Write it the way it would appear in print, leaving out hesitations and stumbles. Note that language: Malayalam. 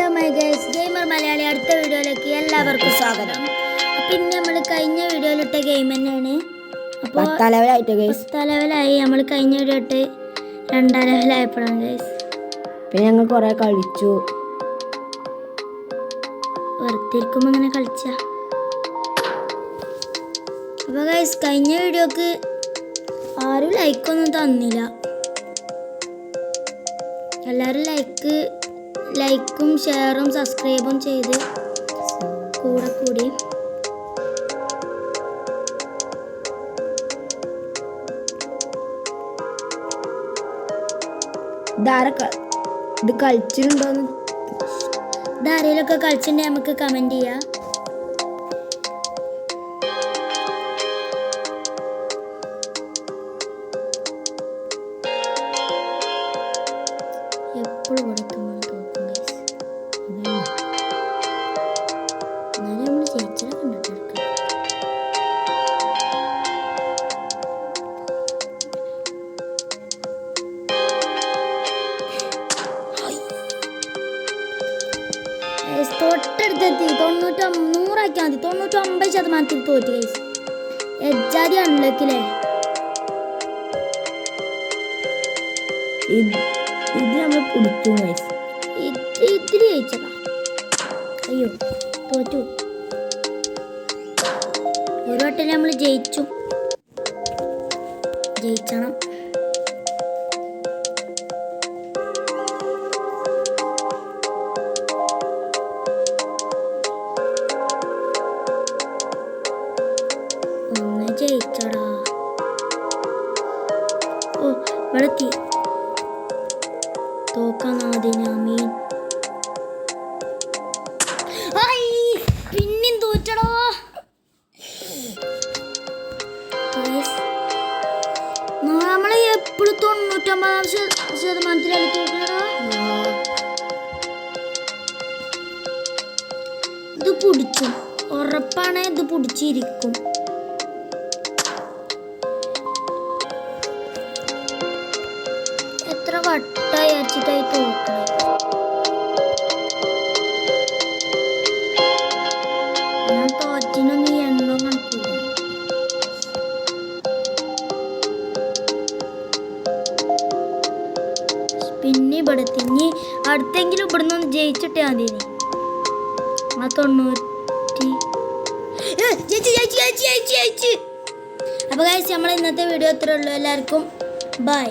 Hello my guys, gamer Malayali അടുത്ത വീഡിയോയിലേക്ക് എല്ലാവർക്കും സ്വാഗതം. പിന്നെ നമ്മൾ കഴിഞ്ഞ വീഡിയോയിലിട്ട ഗെയിം തന്നെയാണ്. അപ്പോൾ 10 ലെവലായി. നമ്മൾ കഴിഞ്ഞ വീഡിയോ ഇട്ട് 2 ലെവലായപ്പോഴാണ് ഗൈസ്. പിന്നെ ഞങ്ങൾ കുറേ കളിച്ചു. വെറുതെ ഇരിക്കുമ്പോൾ ഇങ്ങനെ കളിച്ച. അപ്പോൾ ഗൈസ് കഴിഞ്ഞ വീഡിയോക്ക് ആരും ലൈക്കൊന്നും തന്നില്ല. എല്ലാവരും ലൈക്കും ഷെയറും സബ്സ്ക്രൈബും ചെയ്ത് കൂടി ഇത് കളിച്ചിട്ടുണ്ടോന്ന് ഇതാരേലൊക്കെ കളിച്ചിട്ടുണ്ടെങ്കിൽ നമുക്ക് കമൻറ്റ് ചെയ്യാം. എപ്പോഴും കൊടുക്കുമ്പോൾ തോക്കും ഗൈസ്. എന്നാലും നമ്മൾ ജയിച്ചാൽ കണ്ടിട്ടെടുക്കാം. തൊട്ടടുത്തെത്തി. 100 മതി. 99% തോറ്റ് ഗൈസ്. എജാതി അൺലക്കില്ലേ. ഇത് നമ്മൾ പിടിച്ചു ഗൈസ്. ഇത്തിരി ജയിച്ചതാ. അയ്യോ തോറ്റു. ഒരു വട്ടം നമ്മൾ ജയിച്ചണം. ജയിച്ചടാ. ഓ വെളുത്തി തോക്കാനാദീൻ. പിന്നെയും തോറ്റടോ. നമ്മളെ എപ്പോഴും 99% തോക്കണടാ. ഇത് പിടിച്ചു ഉറപ്പാണ്. ഇത് പിടിച്ചിരിക്കും. എത്ര വട്ടായി അച്ചിട്ടായി തോക്കണേ. ഞാൻ തോറ്റിനൊന്നും എണ്ണോ കണക്കില്ല. പിന്നെ ഇവിടെ തിങ്ങി അടുത്തെങ്കിലും ഇവിടുന്ന് ഒന്ന് ജയിച്ചിട്ടേ മതി. ആ 90 ജയിച്ച്. അപ്പോൾ ഗൈസ് നമ്മൾ ഇന്നത്തെ വീഡിയോ ഇത്രേ ഉള്ളൂ. എല്ലാവർക്കും ബൈ.